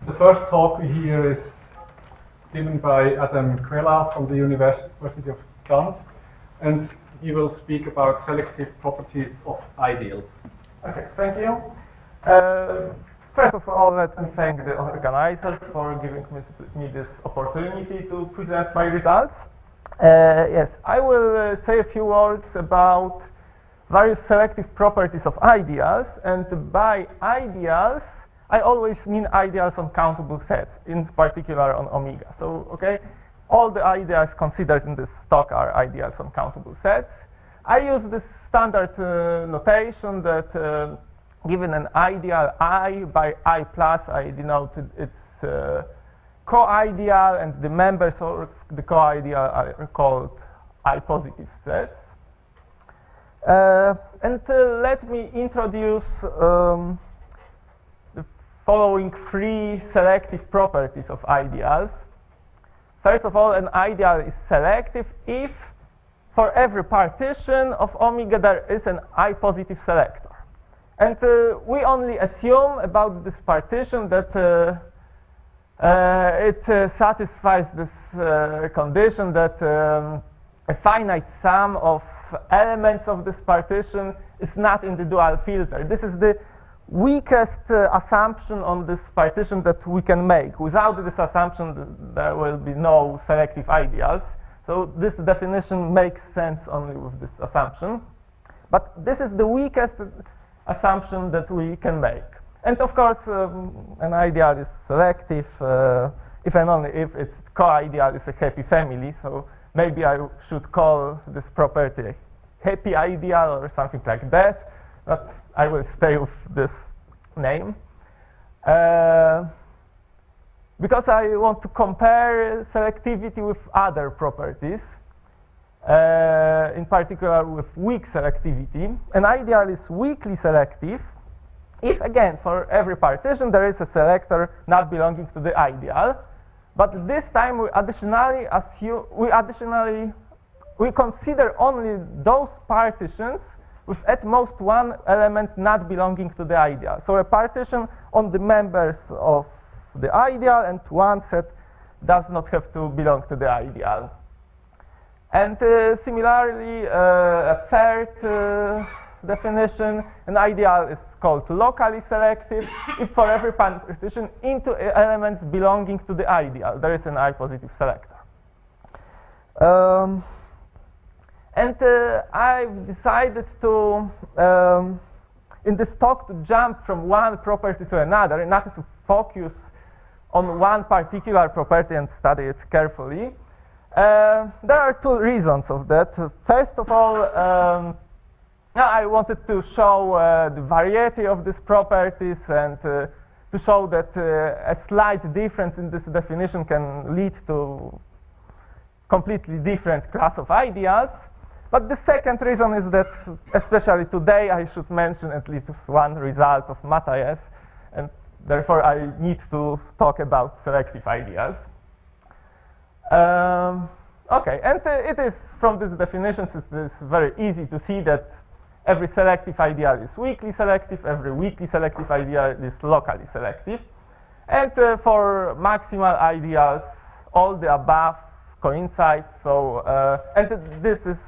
The first talk we hear is given by Kwela from the University of Gdansk, and he will speak about selective properties of ideals. Okay, thank you. First of all, let me thank the organizers for giving me this opportunity to present my results. Yes, I will say a few words about various selective properties of ideals, and by ideals, I always mean ideals on countable sets, in particular on omega. So, okay, all the ideals considered in this talk are ideals on countable sets. I use this standard notation that given an ideal I by I plus, I denoted its co-ideal, and the members of the co-ideal are called I positive sets. Let me introduce the following three selective properties of ideals. First of all, an ideal is selective if for every partition of omega there is an I positive selector. And we only assume about this partition that it satisfies this condition that a finite sum of elements of this partition is not in the dual filter. This is the weakest assumption on this partition that we can make. Without this assumption, there will be no selective ideals. So this definition makes sense only with this assumption. But this is the weakest assumption that we can make. And of course, an ideal is selective if and only if its co-ideal is a happy family. So maybe I should call this property happy ideal or something like that. But I will stay with this name. Because I want to compare selectivity with other properties, in particular with weak selectivity. An ideal is weakly selective if, again, for every partition there is a selector not belonging to the ideal. But this time we additionally consider only those partitions with at most one element not belonging to the ideal. So a partition on the members of the ideal and one set does not have to belong to the ideal. And similarly, a third definition, an ideal is called locally selective if for every partition into elements belonging to the ideal there is an I positive selector. I've decided to, in this talk, to jump from one property to another in order to focus on one particular property and study it carefully. There are two reasons of that. First of all, I wanted to show the variety of these properties and to show that a slight difference in this definition can lead to completely different class of ideals. But the second reason is that, especially today, I should mention at least one result of Matthias, and therefore I need to talk about selective ideals. Okay, and it is from these definitions, it is very easy to see that every selective ideal is weakly selective, every weakly selective ideal is locally selective. And for maximal ideals, all the above coincide. So, and this is,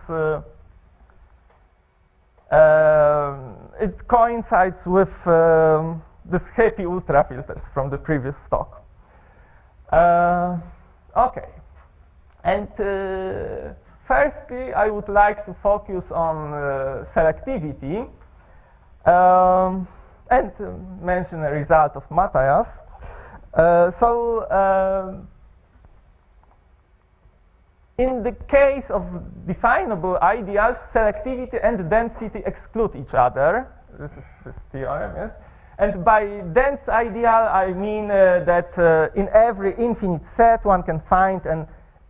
it coincides with this happy ultrafilters from the previous talk. Okay, and firstly, I would like to focus on selectivity and mention a result of Matthias. In the case of definable ideals, selectivity and density exclude each other. This is this theorem, yes. And by dense ideal, I mean that in every infinite set one can find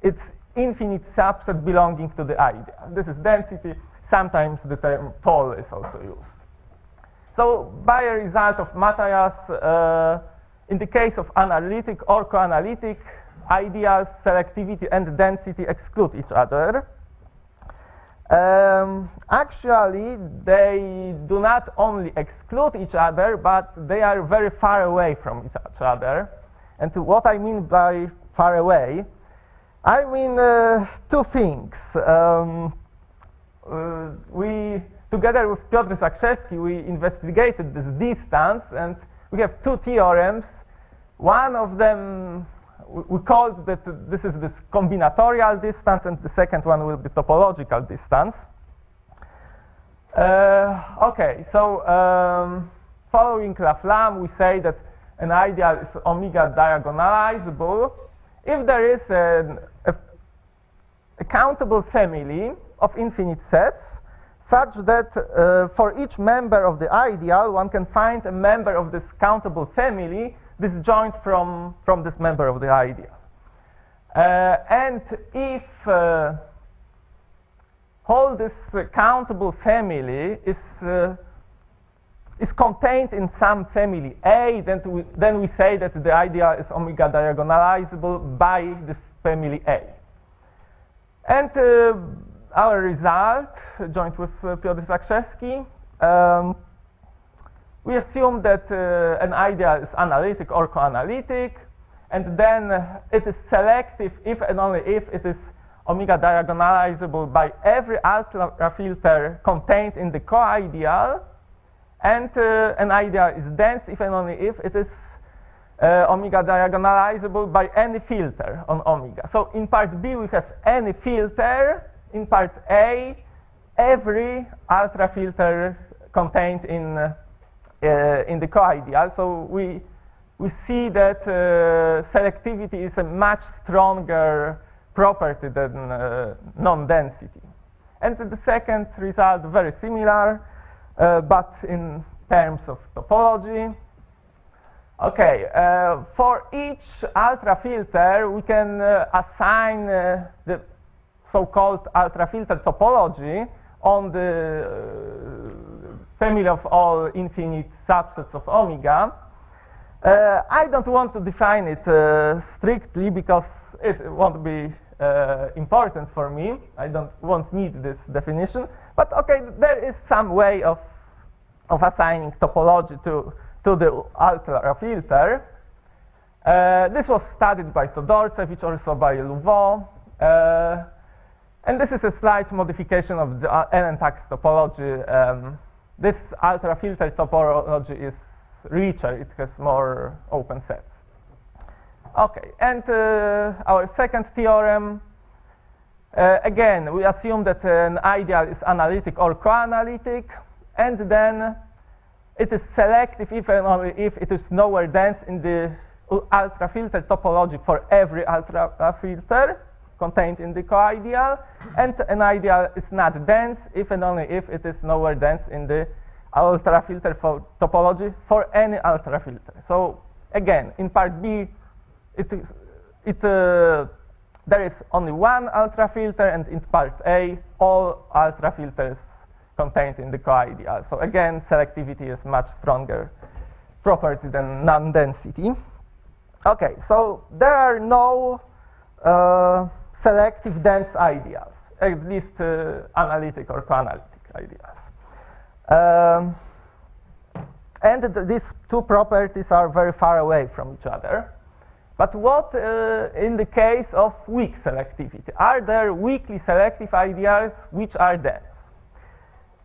its infinite subset belonging to the ideal. This is density. Sometimes the term tall is also used. So by a result of Matthias, in the case of analytic or co-analytic ideals, selectivity and density exclude each other. Actually, they do not only exclude each other, but they are very far away from each other. And what I mean by far away, I mean two things. We, together with Piotr Zakrzewski, we investigated this distance, and we have two theorems. One of them, we called that this is this combinatorial distance, and the second one will be topological distance. Okay, so following Laflamme, we say that an ideal is omega diagonalizable if there is a countable family of infinite sets such that for each member of the ideal, one can find a member of this countable family disjoint from this member of the ideal. And if all this countable family is contained in some family A, then we say that the ideal is omega diagonalizable by this family A. And our result, joined with Piotr Zakrzewski, we assume that an ideal is analytic or co-analytic, and then it is selective if and only if it is omega diagonalizable by every ultra filter contained in the co-ideal, and an ideal is dense if and only if it is omega diagonalizable by any filter on omega. So in part B we have any filter, in part A every ultra filter contained in the co-ideal. So we see that selectivity is a much stronger property than non-density. And the second result, very similar, but in terms of topology. Okay, for each ultra filter, we can assign the so-called ultra filter topology on the family of all infinite subsets of omega. I don't want to define it strictly because it won't be important for me. I won't need this definition. But okay, there is some way of assigning topology to the ultra filter. This was studied by Todorcevich, also by Louveau. And this is a slight modification of the Ellen-Tax topology. This ultra filter topology is richer, it has more open sets. Okay, and our second theorem, again, we assume that an ideal is analytic or co-analytic, and then it is selective if and only if it is nowhere dense in the ultra filter topology for every ultra filter contained in the co-ideal, and an ideal is not dense if and only if it is nowhere dense in the ultra filter topology for any ultra filter. So again, in part B, there is only one ultra filter, and in part A, all ultra filters contained in the co-ideal. So again, selectivity is much stronger property than non-density. Okay, so there are no selective dense ideals, at least analytic or co-analytic ideals. And these two properties are very far away from each other. But what in the case of weak selectivity? Are there weakly selective ideals which are dense?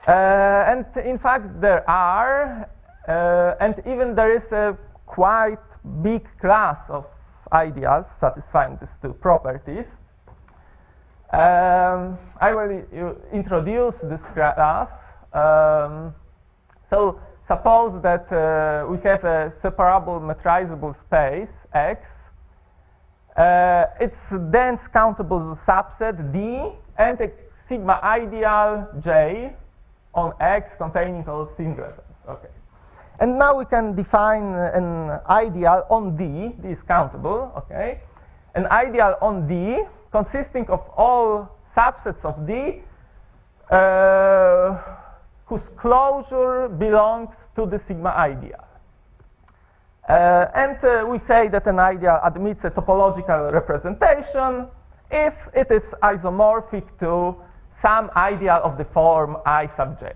And in fact there are, and even there is a quite big class of ideals satisfying these two properties. I will introduce this class. So suppose that we have a separable metrizable space X. It's a dense countable subset D and a sigma ideal J on X containing all singletons. Okay. And now we can define an ideal on D. D is countable. Okay. An ideal on D consisting of all subsets of D whose closure belongs to the sigma ideal. And we say that an ideal admits a topological representation if it is isomorphic to some ideal of the form I sub j.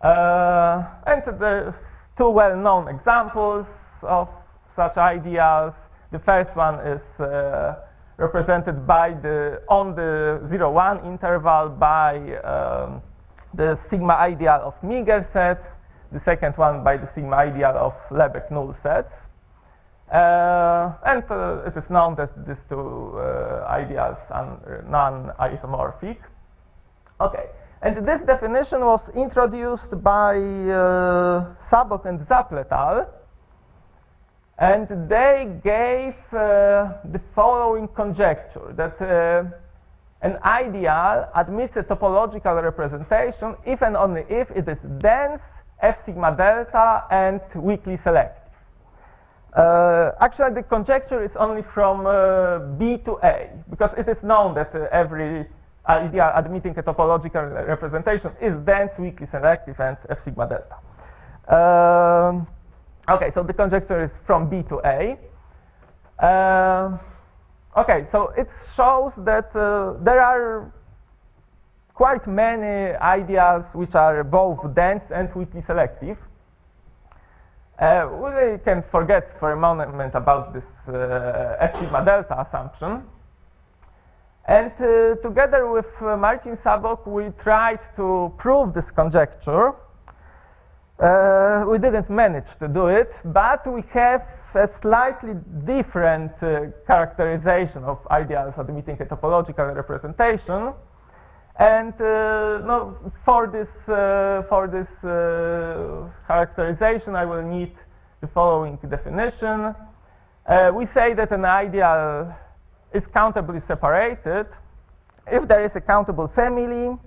And the two well-known examples of such ideals. The first one is represented by on the 0-1 interval by the sigma ideal of Meager sets. The second one by the sigma ideal of Lebesgue null sets. And it is known that these two ideals are non-isomorphic. Okay, and this definition was introduced by Szabok and Zapp et al. And they gave the following conjecture, that an ideal admits a topological representation if and only if it is dense, F sigma delta, and weakly selective. Actually, the conjecture is only from B to A, because it is known that every ideal admitting a topological representation is dense, weakly selective, and F sigma delta. Okay, so the conjecture is from B to A. Okay, so it shows that there are quite many ideals which are both dense and weakly selective. We can forget for a moment about this F sigma delta assumption. And together with Marcin Szabok, we tried to prove this conjecture. We didn't manage to do it, but we have a slightly different characterization of ideals admitting a topological representation. And no, for this characterization, I will need the following definition. We say that an ideal is countably separated if there is a countable family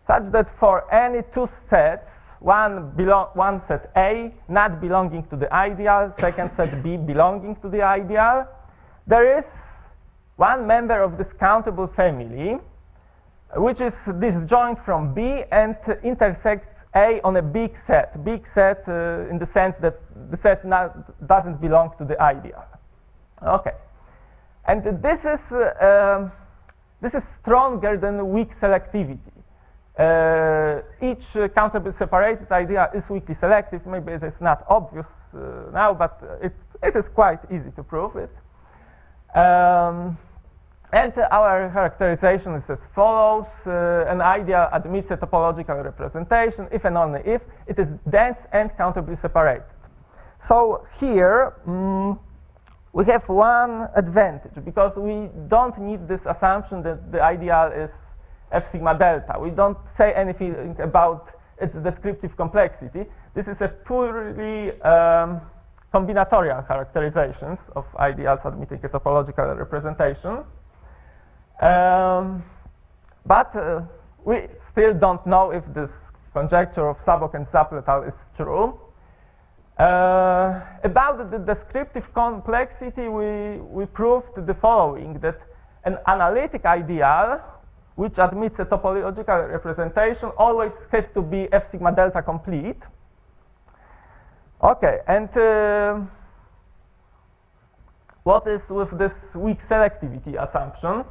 such that for any two sets, one set A not belonging to the ideal, second set B belonging to the ideal, there is one member of this countable family which is disjoint from B and intersects A on a big set in the sense that the set doesn't belong to the ideal. Okay, and this is stronger than weak selectivity. Each countably separated idea is weakly selective. Maybe it is not obvious now, but it is quite easy to prove it. And our characterization is as follows. An ideal admits a topological representation if and only if it is dense and countably separated. So here we have one advantage, because we don't need this assumption that the ideal is F sigma delta. We don't say anything about its descriptive complexity. This is a purely combinatorial characterizations of ideals admitting a topological representation. But we still don't know if this conjecture of Szabok and Zapp et al. Is true. About the descriptive complexity, we proved the following, that an analytic ideal which admits a topological representation always has to be F sigma delta complete. Okay, and what is with this weak selectivity assumption?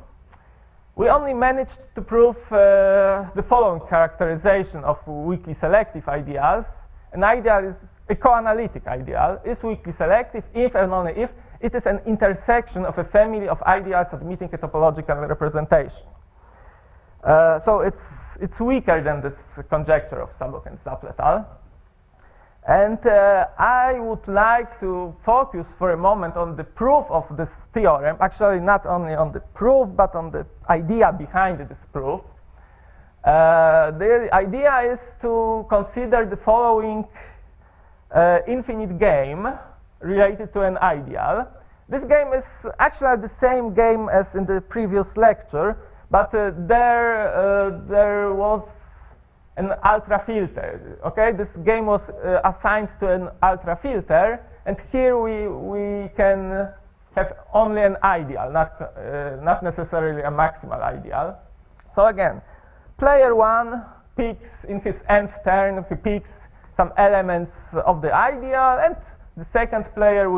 We only managed to prove the following characterization of weakly selective ideals. An ideal is a co-analytic ideal, is weakly selective if and only if it is an intersection of a family of ideals admitting a topological representation. So it's weaker than this conjecture of Szabok and Zapp et al. And I would like to focus for a moment on the proof of this theorem. Actually, not only on the proof, but on the idea behind this proof. The idea is to consider the following infinite game related to an ideal. This game is actually the same game as in the previous lecture, but there was an ultra filter. Okay, this game was assigned to an ultra filter, and here we can have only an ideal, not necessarily a maximal ideal. So again, player one picks in his nth turn, he picks some elements of the ideal, and the second player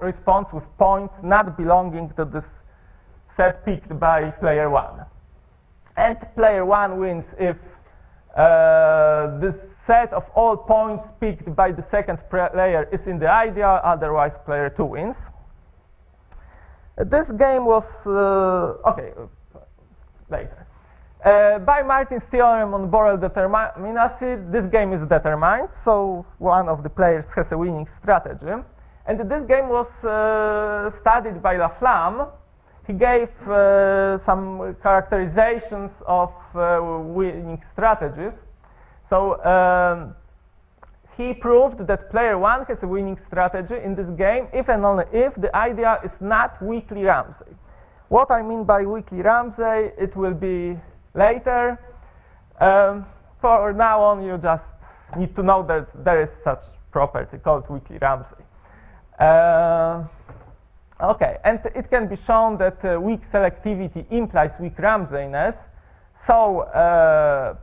responds with points not belonging to this set picked by player one. And player one wins if this set of all points picked by the second player is in the ideal, otherwise player 2 wins. This game was, later. By Martin's theorem on Borel determinacy, this game is determined, so one of the players has a winning strategy. And this game was studied by Laflamme. He gave some characterizations of winning strategies. So he proved that player 1 has a winning strategy in this game if and only if the idea is not weakly Ramsey. What I mean by weakly Ramsey, it will be later. For now on, you just need to know that there is such property called weakly Ramsey. Okay, and it can be shown that weak selectivity implies weak Ramseyness. So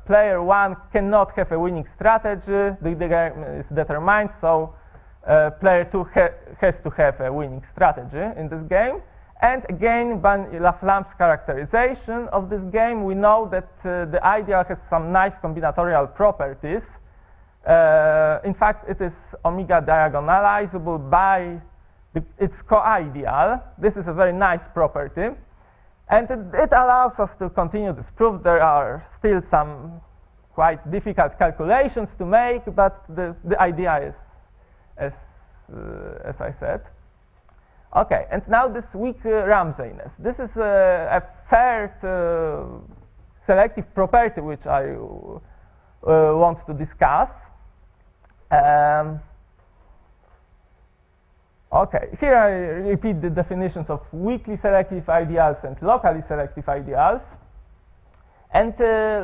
player 1 cannot have a winning strategy. The game is determined, so player 2 has to have a winning strategy in this game. And again, by Laflamme's characterization of this game, we know that the ideal has some nice combinatorial properties. In fact, it is omega diagonalizable by its co-ideal. This is a very nice property. And it allows us to continue this proof. There are still some quite difficult calculations to make, but the idea is, as I said. Okay, and now this weak Ramseyness. This is a third selective property which I want to discuss. Okay, here I repeat the definitions of weakly selective ideals and locally selective ideals. And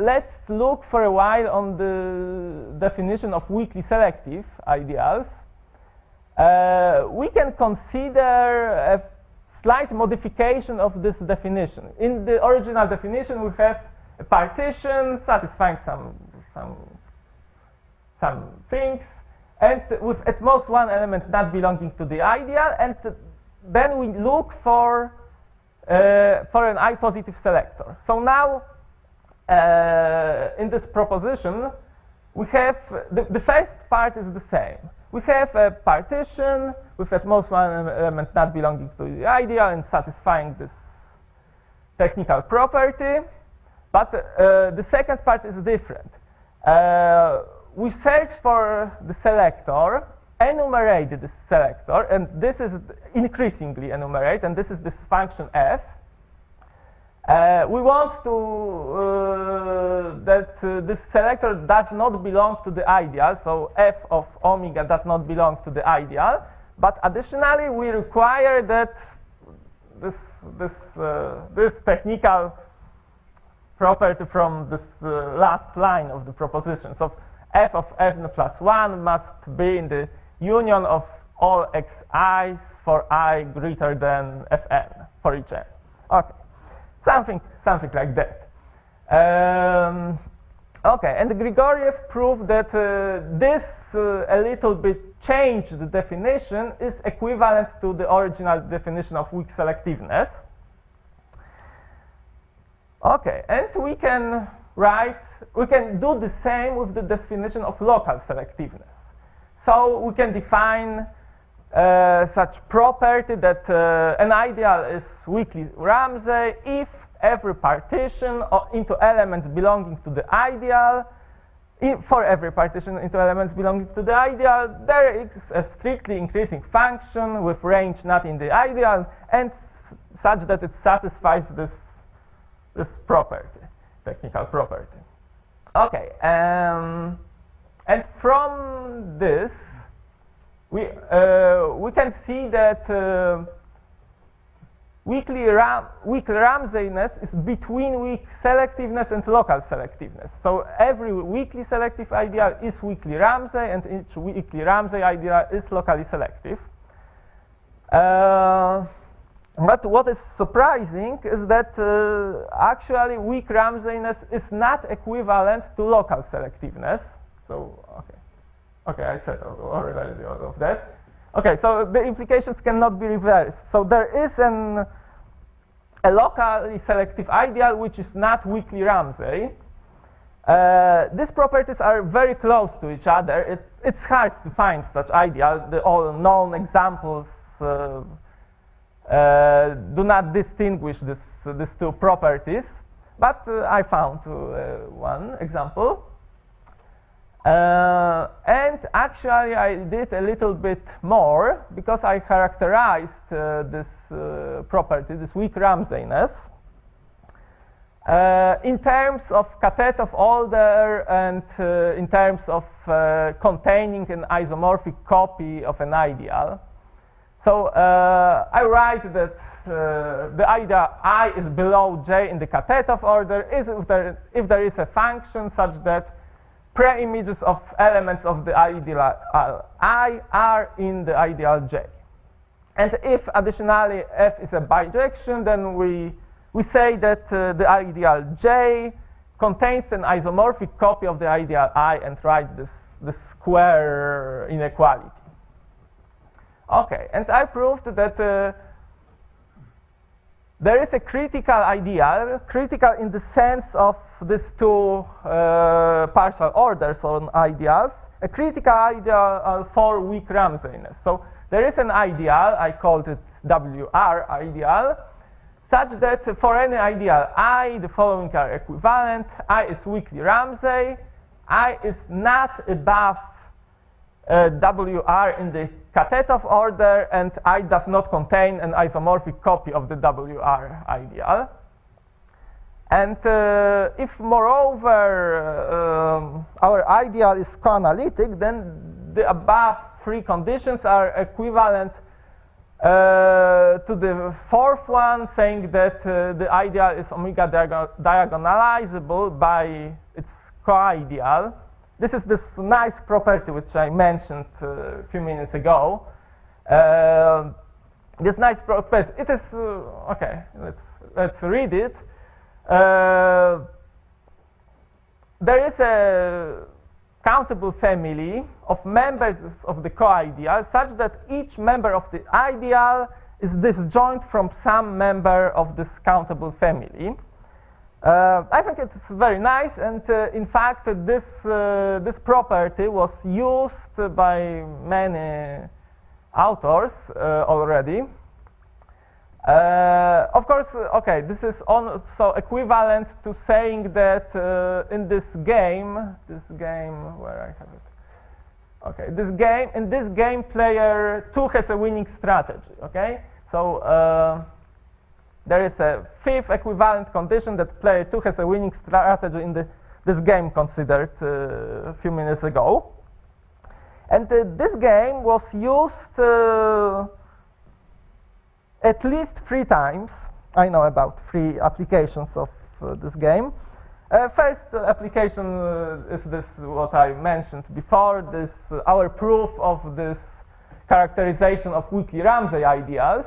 let's look for a while on the definition of weakly selective ideals. We can consider a slight modification of this definition. In the original definition, we have a partition satisfying some things, and with at most one element not belonging to the ideal, and then we look for an I-positive selector. So now, in this proposition, we have the first part is the same. We have a partition with at most one element not belonging to the ideal and satisfying this technical property. But the second part is different. We search for the selector, enumerate this selector, and this is increasingly enumerate, and this is this function f. We want to that this selector does not belong to the ideal, so f of omega does not belong to the ideal. But additionally, we require that this technical property from this last line of the proposition. So f of n plus 1 must be in the union of all xi's for I greater than fn for each n. Okay. Something like that. Okay, and Grigoriev proved that this a little bit changed definition is equivalent to the original definition of weak selectiveness. Okay, and we can do the same with the definition of local selectiveness. So we can define such property that an ideal is weakly Ramsey if every partition into elements belonging to the ideal, for every partition into elements belonging to the ideal, there is a strictly increasing function with range not in the ideal, and such that it satisfies this property, technical property. Okay, and from this, we can see that weak Ramseyness is between weak selectiveness and local selectiveness. So every weakly selective ideal is weakly Ramsey, and each weakly Ramsey ideal is locally selective. But what is surprising is that actually weak Ramseyness is not equivalent to local selectiveness. So, okay, I said already all of that. Okay, so the implications cannot be reversed. So there is a locally selective ideal which is not weakly Ramsey. These properties are very close to each other. It's hard to find such ideal. All known examples do not distinguish these two properties, but I found one example. And actually I did a little bit more because I characterized this property, this weak Ramsayness, in terms of catet of order and in terms of containing an isomorphic copy of an ideal. So I write that the ideal I is below J in the catet of order if there is a function such that pre-images of elements of the ideal I are in the ideal J. And if additionally F is a bijection, then we say that the ideal J contains an isomorphic copy of the ideal I and write this square inequality. Okay, and I proved that there is a critical ideal, critical in the sense of these two partial orders on ideals, a critical ideal for weak Ramsayness. So there is an ideal, I called it WR ideal, such that for any ideal I, the following are equivalent. I is weakly Ramsey, I is not above WR in the catet of order, and I does not contain an isomorphic copy of the WR ideal. And if moreover our ideal is coanalytic, then the above three conditions are equivalent to the fourth one, saying that the ideal is omega diagonalizable by its co-ideal. This is this nice property which I mentioned a few minutes ago. This nice property, it is, okay, let's read it. There is a countable family of members of the co-ideal such that each member of the ideal is disjoint from some member of this countable family. I think it's very nice, and in fact this property was used by many authors already. Of course, okay, this is also equivalent to saying that in this game where I have it. Okay, in this game player 2 has a winning strategy. Okay, so there is a fifth equivalent condition that player 2 has a winning strategy in this game considered a few minutes ago. And this game was used at least 3 times. I know about 3 applications of this game. First application is this what I mentioned before, this our proof of this characterization of weakly Ramsey ideals.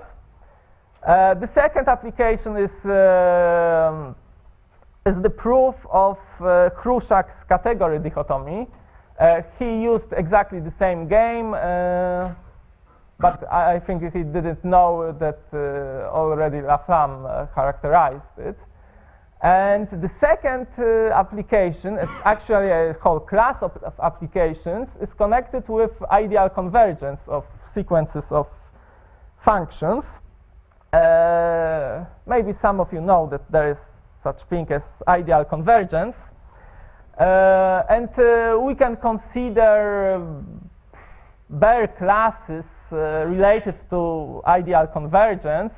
The second application is the proof of Hruszak's category dichotomy. He used exactly the same game, but I think he didn't know that already Laflamme characterized it. And the second application, actually a whole class of applications, is connected with ideal convergence of sequences of functions. Maybe some of you know that there is such thing as ideal convergence. And we can consider bare classes related to ideal convergence.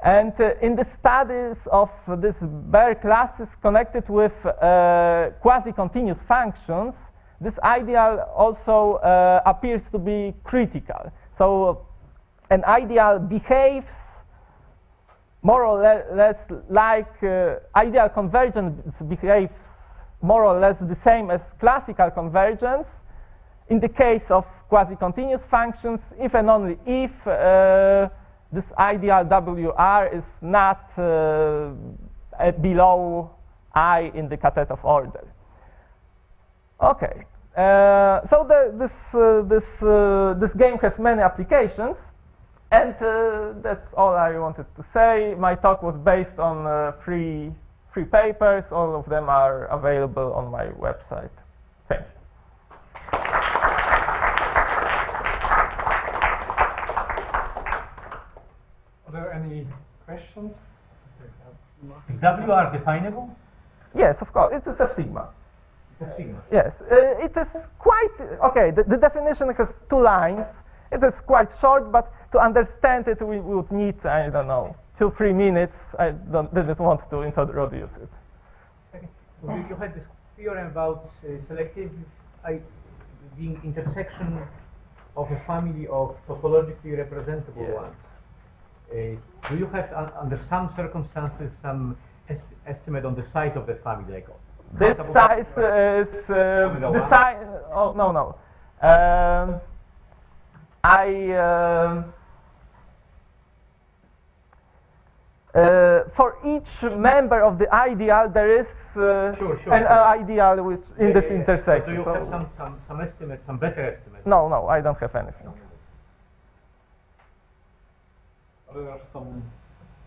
And in the studies of these bare classes connected with quasi-continuous functions, this ideal also appears to be critical. So an ideal behaves more or less like ideal convergence behaves more or less the same as classical convergence in the case of quasi-continuous functions, if and only if this ideal WR is not below I in the catet of order. Okay, so this game has many applications, and that's all I wanted to say. My talk was based on free papers. All of them are available on my website. Thank you. Are there any questions? Is WR definable? Yes, of course. It's a subsigma. Sigma. Yes, it is quite okay. The definition has 2 lines. It is quite short, but to understand it, we would need, I don't know, 2-3 minutes. I didn't want to introduce it. You had this theorem about selective being intersection of a family of topologically representable Yes. ones. Do you have, under some circumstances, some estimate on the size of that family? Like This size is the size. Oh no. For each member of the ideal, there is an ideal which in this intersection. Do you have some estimate, some better estimate? No, I don't have anything. Are there some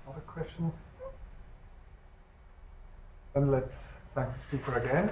other questions? Then let's thank the speaker again.